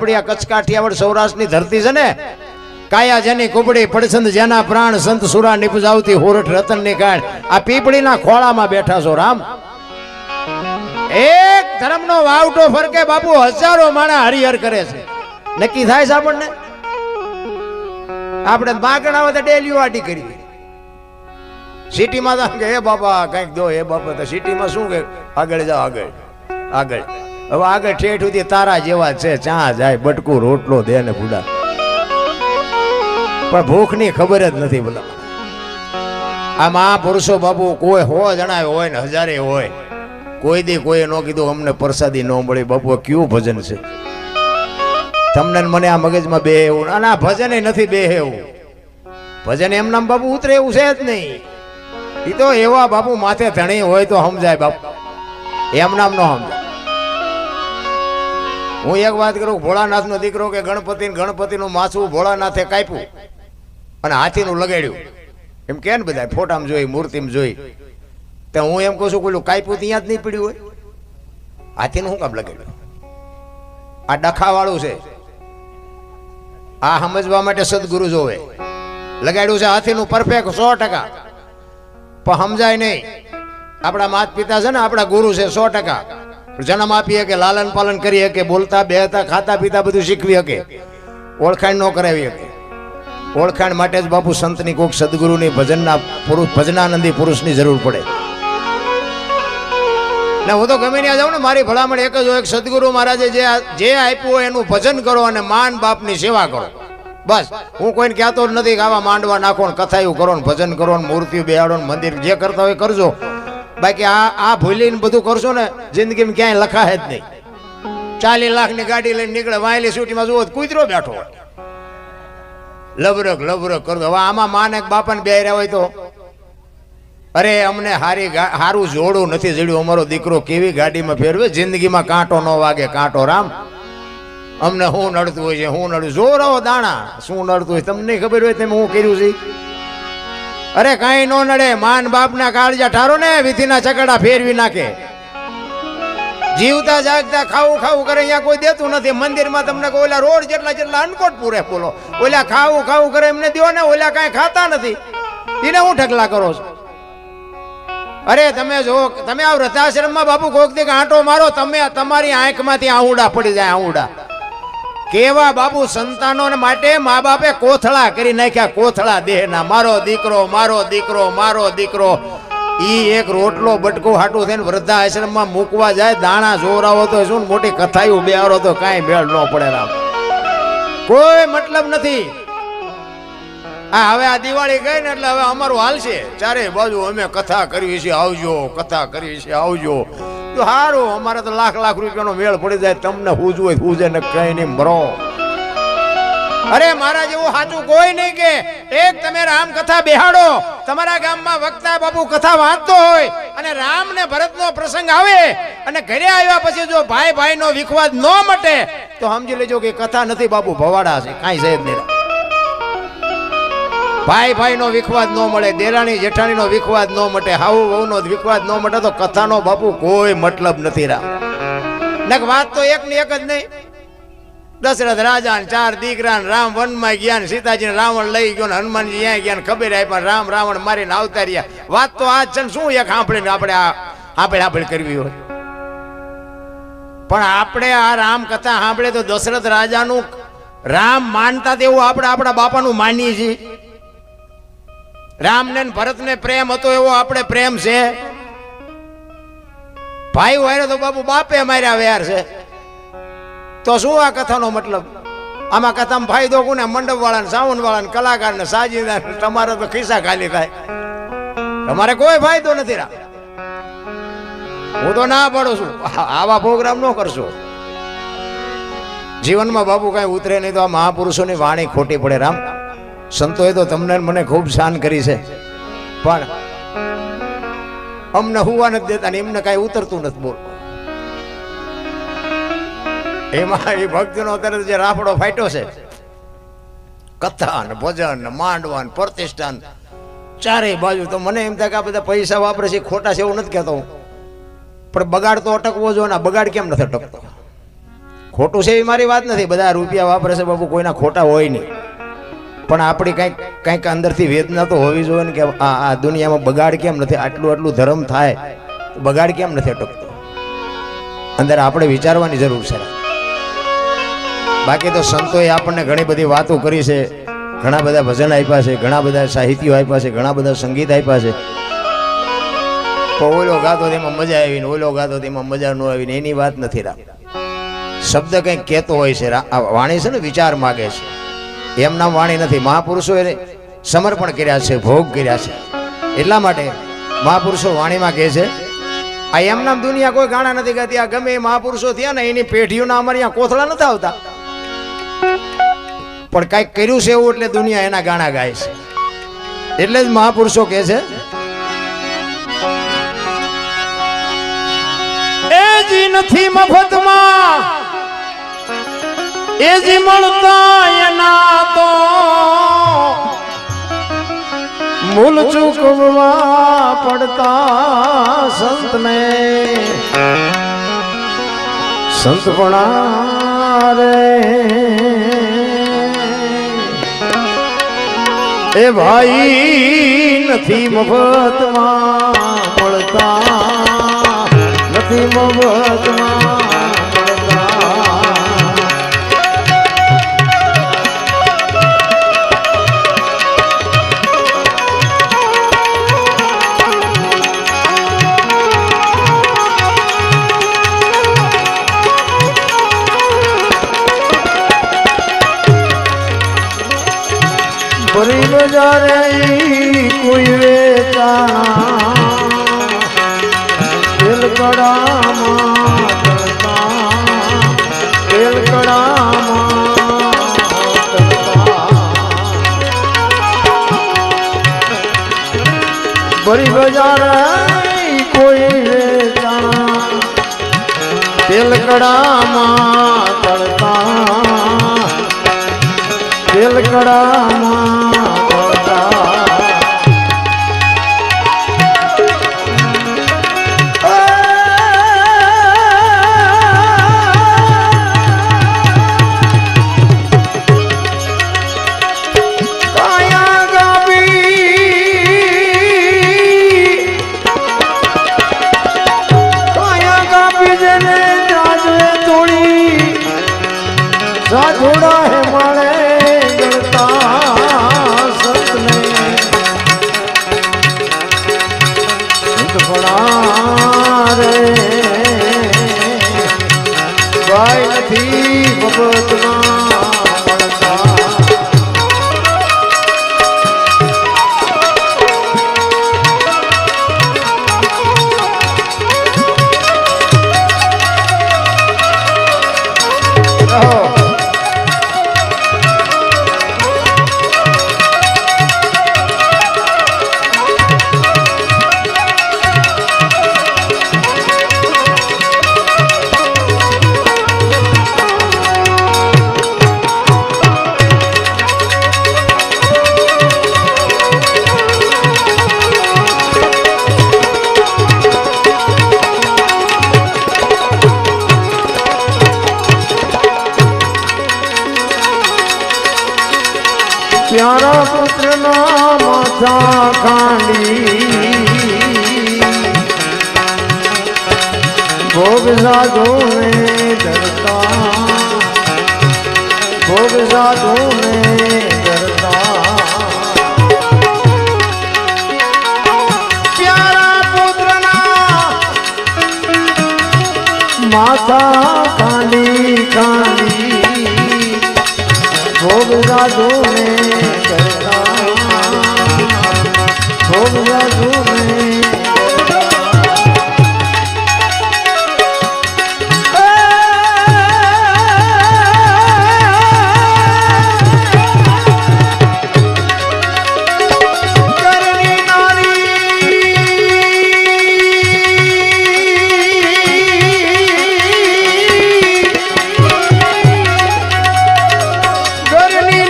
આપણી આ કચ્છ કાઠિયાવાડ સૌરાષ્ટ્રની ધરતી છે ને, કાયા જેની કુબડી પડસંદ જેના પ્રાણ સંત સુરા નિપજાવતી હોરઠ રતનની કાળ, આ પીપળીના ખોળામાં બેઠા છો રામ. એક ધર્મનો વાવટો ફરકે બાપુ હજારો માણા હરિહર કરે છે. નક્કી થાય છે આપણને? આપણે માગણ આવે તો ડેલીઓ આટી કરી. સિટીમાં તો કે હે બાપા કઈક દો, હે બાપા તો સિટીમાં શું કે આગળ જાઓ, આગળ આગળ. હવે આગળ ઠેઠ સુધી તારા જેવા છે, ચા જાય બટકું રોટલો દે ને બુડા, પણ ભૂખની ખબર જ નથી. બોલા આ મહાપુરુષો બાપુ કોઈ 100 જણા હોય ને 1000 હોય, કોઈ દી કોઈ ન કીધું અમને પ્રસાદી ન મળી. બાપુ કયું ભજન છે તમને મને આ મગજમાં બે એવું? અને આ ભજન નથી બે એવું. ભજન એમ નામ બાપુ ઉતરે એવું છે જ નહીં. એ તો એવા બાપુ માથે ધણી હોય તો સમજાય બાપુ, એમ નામ ન સમજાય. હું એક વાત કરું, ભોળાનાથ નો દીકરો કે ગણપતિ નું માથું ભોળાનાથે કાપ્યું અને હાથીનું લગાડ્યું એમ કે ને બધા ફોટામાં જોઈ, મૂર્તિમાં જોઈ. તો હું એમ કહું છું પેલું કાપ્યું ત્યાં જ નહીં પડ્યું હોય, હાથીનું શું કામ લગાડ્યું? આ ડખાવાળું છે, આ સમજવા માટે સદગુરુ જોવે. લગાડ્યું છે હાથીનું પરફેક્ટ 100%, પણ સમજાય નહીં. આપણા માતા પિતા છે ને, આપણા ગુરુ છે 100%. જન્મ આપીએ કે લાલન પાલન કરીએ કે બોલતા બેહતા ખાતા પીતા બધું શીખવી શકે, ઓળખાણ ન કરાવી શકે. ઓળખાણ માટે જ બાપુ સંતની કોક સદગુરુની ભજનના પુરુષ, ભજનાનંદી પુરુષની જરૂર પડે. ને હું તો ગમે ત્યાં જાઉં ને, મારી ભલામણ એક જ હોય, સદગુરુ મહારાજે જે આપ્યું હોય એનું ભજન કરો અને માન બાપની સેવા કરો. બસ હું કોઈને કહેતો જ નથી કે આવા માંડવા નાખો ને કથાયું કરો ને ભજન કરો ને મૂર્તિઓ બેહાડો ને મંદિર જે કરતા હોય કરજો. બાકી આ ભૂલીને બધું કરશો ને જિંદગીમાં ક્યાંય લખાય જ નહીં. 40 લાખની ગાડી લઈને નીકળે, વાયલી સિટીમાં જુઓ કૂતરો બેઠો હોય, લબરક લબરક કરતો. હવે આમાં માને બાપાને બે રહ્યા હોય તો, અરે અમને હારું જોડું નથી જડ્યું, અમારો દીકરો કેવી ગાડીમાં ફેરવે, જિંદગીમાં કાંટો ન વાગે કાંટો. રામ અમને શું નડતું હોય છે, શું નડતું જો રહો દાણા, શું નડતું હોય તમને ખબર હોય તમે હું કર્યું છે? અરે કઈ નો નડે, માન બાપના કાળજા ઠારો ને વિધિના ચકડા ફેરવી નાખે. જીવતા જાગતા ખાવું ખાવું કરે, અહીંયા કોઈ દેતું નથી. મંદિરમાં તમને ઓલા રોડ જેટલા અનકોટ પૂરે બોલો, ઓલા ખાવું ખાવું કરે એમને દો ને, ઓલા કઈ ખાતા નથી, એને હું ઢગલા કરો છો? અરે તમે જો, તમે આ વૃદ્ધાશ્રમમાં બાપુ કોક દી આંટો મારો, તમે તમારી આંખમાંથી આહુડા પડી જાય, આહુડા. કેવા બાપુ સંતાનો માટે મા બાપે કોથળા કરી નાખ્યા, કોથળા દેહના. મારો દીકરો મારો દીકરો મારો દીકરો. ઈ એક રોટલો બટકો હાટું થઈને વૃદ્ધાશ્રમમાં મૂકવા જાય, દાણા જોરાવો તો શું મોટી કથાયું બેહારો તો કાંઈ મેળ ન પડે. રામ કોઈ મતલબ નથી. હવે આ દિવાળી ગઈ ને એટલે હવે અમારું હાલશે ચારે બાજુ, અમે કથા કરવી છે આવજો, કથા કરવી છે આવજો. તો સારું, અમારે તો લાખ રૂપિયાનો મેળ પડી જાય, તમને હુજ હોય હુજે ને કઈ નહીં મરો. અરે મારા જેવું સાચું કોઈ નહીં કે એક તમે રામ કથા બેહાડો, તમારા ગામમાં વક્તા બાપુ કથા વાંચતો હોય અને રામ ને ભરત નો પ્રસંગ આવે અને ઘરે આવ્યા પછી જો ભાઈ ભાઈ નો વિખવાદ ન મટે તો સમજી લેજો કે કથા નથી બાપુ, ભવાડા છે, કાંઈ છે જ નહીં. ભાઈ ભાઈ નો વિખવાદ ન મળે, દેરાણી જેઠાણી નો વિખવાદ ન મટે, હાઉ વહુ નો વિખવાદ ન મટે તો કથાનો બાપુ કોઈ મતલબ નથી. રામ ને વાત તો એક ની એક જ નહીં. દશરથ રાજા ને 4 દીકરા, રામ વનમાં ગયા ને સીતાજી ને રાવણ લઈ ગયો ને હનુમાનજી ત્યાં ગયા ને ખબર આપ્યા, રામ રાવણ મારીને આવતા રહ્યા. વાત તો આજ છે ને, શું એક સાંભળીને આપણે કરવી હોય. પણ આપણે આ રામ કથા સાંભળે તો દશરથ રાજાનું રામ માનતા તેવું આપણે આપણા બાપાનું માનીએ છીએ. રામ ને ભરત ને પ્રેમ હતો એવો આપણે પ્રેમ છે? ભાઈ વાયરો તો બાપુ બાપે માર્યા વેર છે. તો શું આ કથાનો મતલબ? આમાં કથામાં ફાયદો કોને? મંડપ વાળાને, સાવન વાળાને, કલાકારને, સાજીદાર. તમારે તો ખિસ્સા ખાલી થાય, તમારે કોઈ ફાયદો નથી. રામ હું તો ના પાડું છું, આવા પ્રોગ્રામ ન કરશો. જીવનમાં બાપુ કઈ ઉતરે નહીં તો આ મહાપુરુષોની વાણી ખોટી પડે. રામ સંતોએ તો તમને મને ખૂબ શાન કરી છે, પણ અમને હુવા નથી દેતા ને એમને કઈ ઉતરતું નથી. બોલ એમાં એ ભક્તિનો અત્યારે જે રાફડો ફાટ્યો છે, કથા ને ભજન ને માંડવા ને પ્રતિષ્ઠાન ચારેય બાજુ. તો મને એમ થાય કે આ બધા પૈસા વાપરે છે ખોટા છે એવું નથી કહેતો, પણ બગાડ તો અટકવો જોઈએ ને. બગાડ કેમ નથી અટકતો? ખોટું છે એવી મારી વાત નથી, બધા રૂપિયા વાપરે છે બાપુ, કોઈના ખોટા હોય નહીં, પણ આપણી કંઈક અંદરથી વેદના તો હોવી જોઈએ ને કે આ દુનિયામાં બગાડ કેમ નથી, આટલું ધર્મ થાય બગાડ કેમ નથી અટકતો, અંદર આપણે વિચારવાની જરૂર છે. બાકી તો સંતોએ આપણને ઘણી બધી વાતો કરી છે, ઘણા બધા ભજન આપ્યા છે, ઘણા બધા સાહિત્યો આપ્યા છે, ઘણા બધા સંગીત આપ્યા છે, તો ઓલો ગાતો તેમાં મજા આવી ને ઓલો ગાતો તેમાં મજા ન આવી ને એની વાત નથી. શબ્દ કંઈક કહેતો હોય છે, વાણી છે ને વિચાર માગે છે, એમ નામ વાણી નથી. મહાપુરુષો એને સમર્પણ કર્યા છે, ભોગ કર્યા છે, એટલા માટે મહાપુરુષો વાણીમાં કહે છે આ એમ નામ દુનિયા કોઈ ગાણા નથી ગાતી. આ ગમે એ મહાપુરુષો થયા ને એની પેઢીઓના અમારે અહીંયા કોથળા નથી આવતા, પણ કઈક કર્યું છે એવું એટલે દુનિયા એના ગાણા ગાય છે. એટલે જ મહાપુરુષો કહે છે એ જી નથી મફતમાં એ જી મળતા એના તો મૂલ ચૂકવવા પડતા સંતને સંતપણા રે એ ભાઈ નથી મફતમાં મળતા, નથી મફતમાં ભરી બજારે કોઈ વેચાણા તેલકડામાં ભરી બજારે કોઈ વેચાણા તેલકડામાં તળતા તેલકડામાં થોડા હે મળે ગણતા સંતને સંતપણા રે ભાઈ નથી મફતમાં મળતા. प्यारा पुत्र ना माथा खांडी भोग साधु ने डरता भोग साधु ने डरता प्यारा पुत्र ना माथा खांडी खांडी भोग साधु ने भोग साधु ने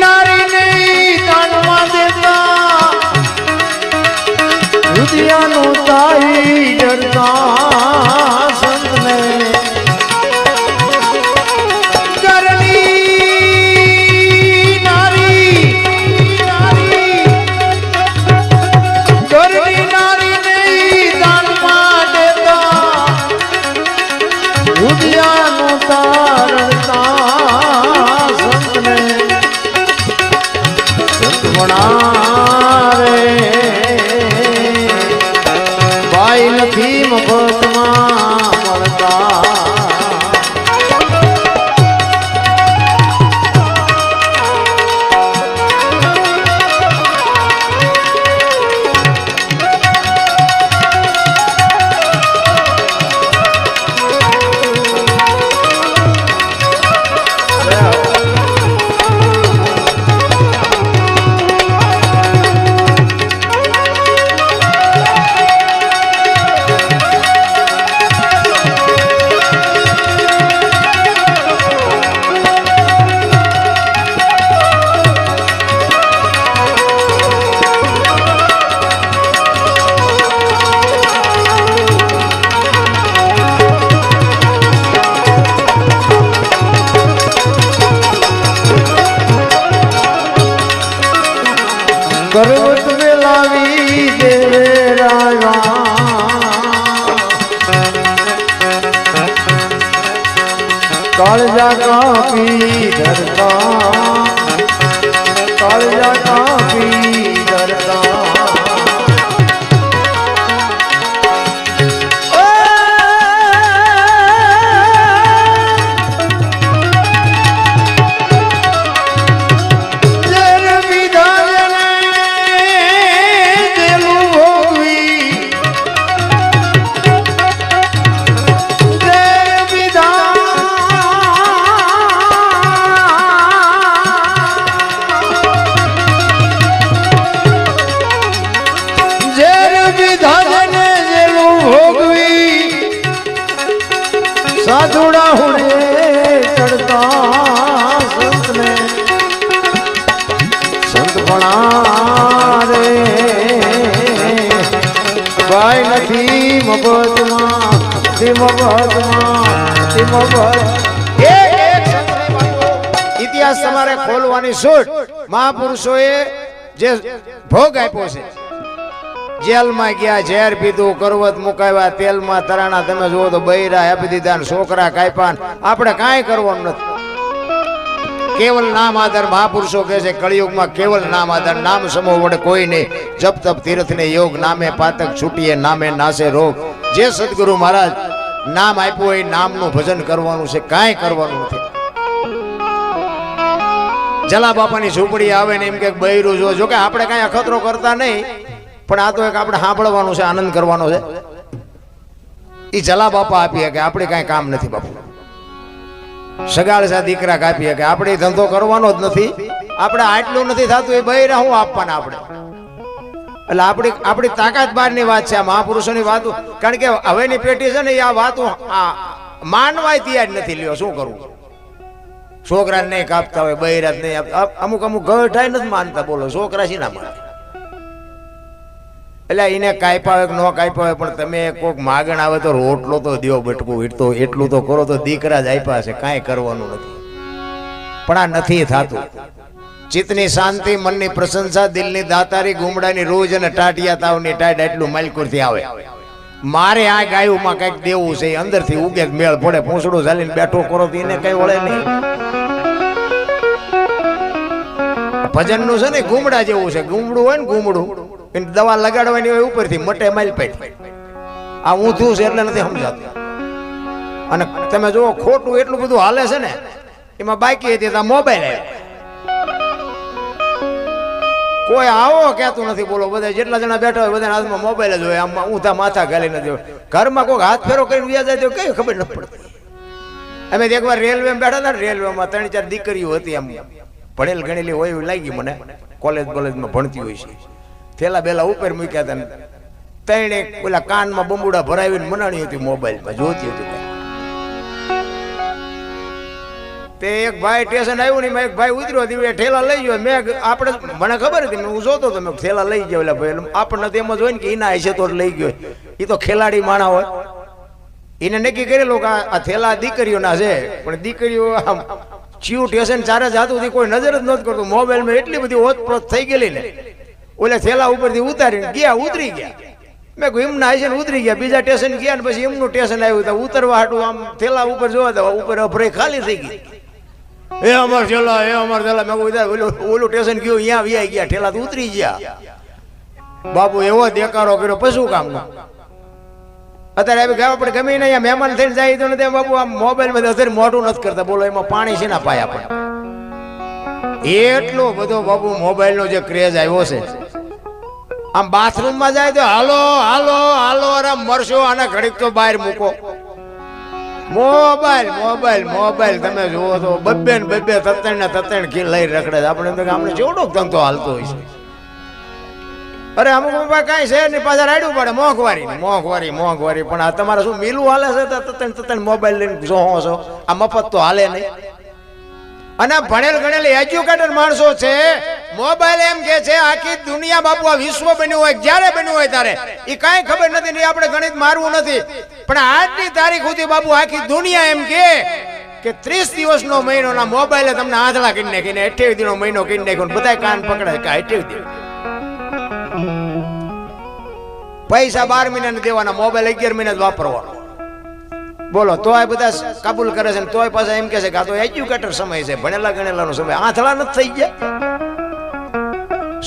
नारी કાપી ધરતા કાળજા કાપી ધરતા સાધુડા હુણે ચડતા સંતને સંત ભણા રે ભાઈ નથી મફતમાં ઇતિહાસ તમારે ખોલવાની છૂટ મહાપુરુષોએ જે ભોગ આપ્યો છે જેલમાં ગયા ઝેર પીધું કરવત મુકાવ્યા તેલમાં તરાણા તમે જુઓ તો બૈરા આપી દીધા છોકરા કાપ્યા આપણે કાંઈ કરવાનું નથી કેવલ નામ આધાર મહાપુરુષો કહે છે કળિયુગમાં કેવલ નામ આધાર નામ સમૂહ વડે કોઈ નહીં જપ તપ તીર્થ ને યોગ નામે પાતક છૂટીએ નામે નાશે રોગ જે સદગુરુ મહારાજ નામ આપ્યું એ નામનું ભજન કરવાનું છે કાંઈ કરવાનું નથી જલા બાપાની ઝૂંપડી આવે ને એમ કે બૈરું જો કે આપણે કાંઈ અખતરો કરતા નહીં પણ આ તો એક આપણે સાંભળવાનું છે આનંદ કરવાનો છે એ જલા બાપા આપીએ કે આપણે કાંઈ કામ નથી બાપુ સગાળસા દીકરા કાપીએ કે આપણે ધંધો કરવાનો જ નથી આપણે આટલું નથી થતું એ બૈરા હું આપવાના આપણે એટલે આપણી તાકાત બહારની વાત છે આ મહાપુરુષોની વાતો કારણ કે હવેની પેઢી છે ને એ આ વાતો માનવાય તૈયાર નથી લ્યો શું કરવું છોકરાને નહીં કાપતા હોય બૈરા નહીં આપતા અમુક ગઢાય નથી માનતા બોલો છોકરા છે ના માને એટલે એને કાપ્યા હોય કે ન કાપ્યા હોય પણ તમે કોઈક માગણ આવે તો રોટલો તો દ્યો બટકું વીટતો એટલું તો કરો તો દીકરા જ આપ્યા છે કાંઈ કરવાનું નથી પણ આ નથી થતું ચિત્તની શાંતિ મનની પ્રશંસા દિલની દાતારી ગુમડાની રોજ અને ટાટિયા તાવની ટાઈટ એટલું માલકુરથી આવે મારે આ ગાયુંમાં કંઈક દેવું છે અંદરથી ઉગે મેળ પડે પૂંછડું ઝાલીને બેઠો કરો તો એને કઈ વળે નહીં ભજનનું છે ને ગુમડા જેવું છે ગુમડું હોય ને ગુમડું દવા લગાડવાની હોય ઉપરથી મટે માઇલ પેટ આ ઊંધું છે એટલે નથી સમજાતું અને તમે જુઓ ખોટું એટલું બધું હાલે છે ને એમાં બાકી હતી ત્યાં મોબાઈલ આવ્યો કોઈ આવો કહેતું નથી બોલો બધા જેટલા જણા બેઠા હોય બધા હાથમાં મોબાઈલ જ હોય આમ ઊંધા માથા ગાલી નથી ઘરમાં કોઈ હાથ ફેરો કરીને વ્યા જાય તો કઈ ખબર ન પડતી અમે એકવાર રેલવેમાં બેઠા હતા ને રેલવેમાં 3-4 દીકરીઓ હતી આમ ભણેલ ગણેલી હોય એવું લાગી મને કોલેજમાં ભણતી હોય છે થેલા બેલા ઉપર મૂક્યા હતા તણે ઓલા કાનમાં બંબુડા ભરાવીને મનાણી હતી મોબાઈલમાં જોતી હતી તે એક ભાઈ સ્ટેશન આવ્યું ને એક ભાઈ ઉતર્યો હતી ઠેલા લઈ ગયો મેં આપણે મને ખબર હતી હું જોતો હતો મેં થેલા લઈ ગયો એટલે ભાઈ આપણને તો એમ જ હોય ને કે એના હશે તો લઈ ગયો એ તો ખેલાડી માણા હોય એને નક્કી કરેલું કે આ થેલા દીકરીઓના છે પણ દીકરીઓ આમ ચીયું સ્ટેશન ચારે જાતું હતી કોઈ નજર જ નહોતું કરતું મોબાઈલમાં એટલી બધી ઓતપ્રોત થઈ ગયેલી ને ઓલે થેલા ઉપરથી ઉતારીને ગયા ઉતરી ગયા મેં કહ્યું એમના હશે ને ઉતરી ગયા બીજા સ્ટેશન ગયા ને પછી એમનું સ્ટેશન આવ્યું તો ઉતરવા હાટું આમ થેલા ઉપર જોવા તો ઉપર અભરાઈ ખાલી થઈ ગઈ એ અમાર થેલા મેં કહ્યું ઓલું સ્ટેશન ગયું અહીંયા વ્યાઈ ગયા ઠેલા તો ઉતરી ગયા બાપુ એવો દેકારો કર્યો પશુ કામનો અત્યારે આપણે ગમે ને અહીંયા મહેમાન થઈને જાય તો નથી બાપુ આમ મોબાઈલમાં અત્યારે મોઢું નથી કરતા બોલો એમાં પાણી છે ના પાયા પણ એટલો બધો બાપુ મોબાઈલનો જે ક્રેઝ આવ્યો છે આમ બાથરૂમમાં જાય તો હાલો હાલો હાલો અરે મરશો આના ઘડીક તો બહાર મૂકો મોબાઈલ તમે જુઓ તો બબ્બે તત્ણ ખીલ લઈ રખડે આપણે તો આપણે જેવડો ધંધો હાલતો હોય છે અરે અમુક કાંઈ છે ને પાછા રાડ્યું પડે મોંઘવારી પણ આ તમારે શું મિલું હાલે છે તત્ણ મોબાઈલ લઈને જોહો છો આ મફત તો હાલે નહીં અને ભણેલ ગણેલ એજ્યુકેટેડ માણસો છે મોબાઈલ એમ કે છે આખી દુનિયા બાપુ આ વિશ્વ બન્યું હોય જ્યારે બન્યું હોય ત્યારે એ કાંઈ ખબર નથી ને આપણે ગણિત મારવું નથી પણ આજની તારીખ સુધી બાપુ આખી દુનિયા એમ કે 30 દિવસનો મહિનો ના મોબાઈલે તમને આંધળા કરી નાખીને 28 દિનનો મહિનો કરી નાખ્યો બધા કાન પકડાય કે 28 દિન પૈસા 12 મહિના દેવાના મોબાઈલ 11 મહિના જ વાપરવાનો બોલો તોય બધા કાબુલ કરે છે ને તોય પાછા એમ કે છે કે આ તો એજ્યુકેટર સમય છે, ભણેલા ગણેલાનો સમય. આંથળા નથી થઈ ગયા.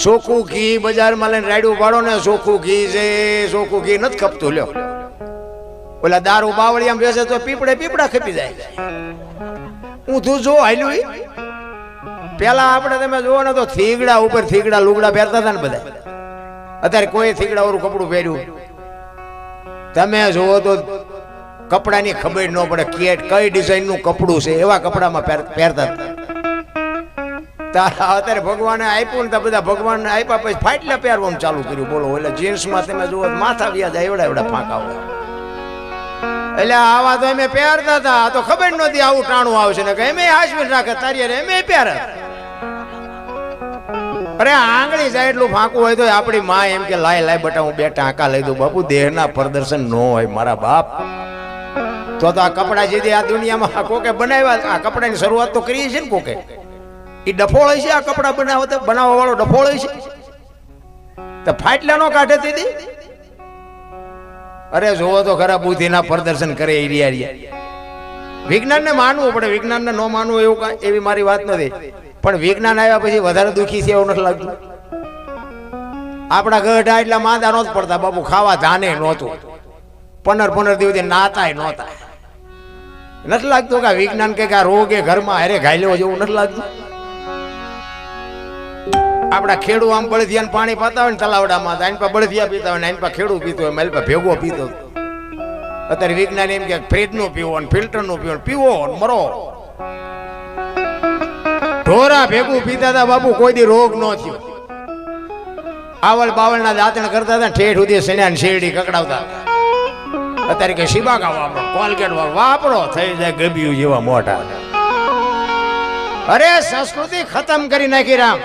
ચોખ્ખું ઘી બજારમાં લઈને રાડ્યું પાડો ને, ચોખ્ખું ઘી છે, ચોખ્ખું ઘી નથી ખપતું. લ્યો ઓલા દારૂ બાવળિયામાં બેસે તો પીપળા ખપી જાય. ઊંધું જો હાલ્યું. પેલા આપણે તમે જોવો ને તો થીગડા ઉપર થીગડા લુગડા પહેરતા હતા ને બધા. અત્યારે કોઈ થીગડા વાળું કપડું પહેર્યું તમે જોવો તો કપડાની ખબર ન પડે કઈ ડિઝાઇન નું કપડું છે, એવા કપડામાં પહેરતા હતા. અત્યારે ભગવાને આપ્યું ને બધા ભગવાનને આપ્યા પછી ફાટલા પહેરવાનું ચાલુ કર્યું. બોલો એટલે જીન્સમાં તમે જુઓ માથા વ્યાજ એવડા ફાંકા હોય. એટલે આવા તો એમે પહેરતા હતા. આ તો ખબર નહોતી આવું ટાણું આવશે ને કે એમે હાજવી રાખે તારી એમે પહેરે. અરે આંગળી જાય એટલું ફાંકું હોય તો આપણી માં એમ કે લાય લાય બટા હું બે ટાંકા લઈ દઉં. બાપુ દેહના પ્રદર્શન ન હોય મારા બાપ. તો આ કપડા જે આ દુનિયામાં કોકે બનાવ્યા, આ કપડાની શરૂઆત તો કરી છે ને કોકે. એ ડફોળ છે, આ કપડા બનાવવા વાળો ડફોળ છે. તો ફાટલા નો કાઢે દીધી. અરે જોવો તો ખરા બુદ્ધિના પ્રદર્શન કરે વિજ્ઞાનને માનવું પડે. વિજ્ઞાનને ન માનવું એવું એવી મારી વાત નથી, પણ વિજ્ઞાન આવ્યા પછી વધારે દુઃખી છે એવું નથી લાગતું. આપણા ગઢા એટલા માંદા નહોતા પડતા બાપુ, ખાવા ધાને નહોતું, 15 દિવસ નાતાય નહોતા. નથી લાગતું કે વિજ્ઞાન કે આ રોગ એ ઘરમાં હારે ઘાયલો જેવું નથી લાગતું. આપડા ખેડૂ આમ બળદિયાને પાણી પાતા હોય ને તલાવડામાં, આની પા બળદિયા પીતા હોય ને આની પા ખેડૂ પીતો હોય, મારી પા ભેગો પીતો. અત્યારે વિજ્ઞાન એમ કે ફ્રીજ નું પીવો ને ફિલ્ટર નું પીવો મરો. ઢોરા ભેગું પીતા હતા બાપુ, કોઈ દી રોગ ન થયો. આવળ બાવળ ના દાંતણ કરતા હતા, ઠેઠ સુધી સણ્યા ને શેરડી કકડાવતા. અત્યારે કે શિબાકા વાપરો, કોલગેટ વાપરો, થઈ જાય ગબ્યું જેવા મોટા. અરે સંસ્કૃતિ ખતમ કરી નાખી રામ.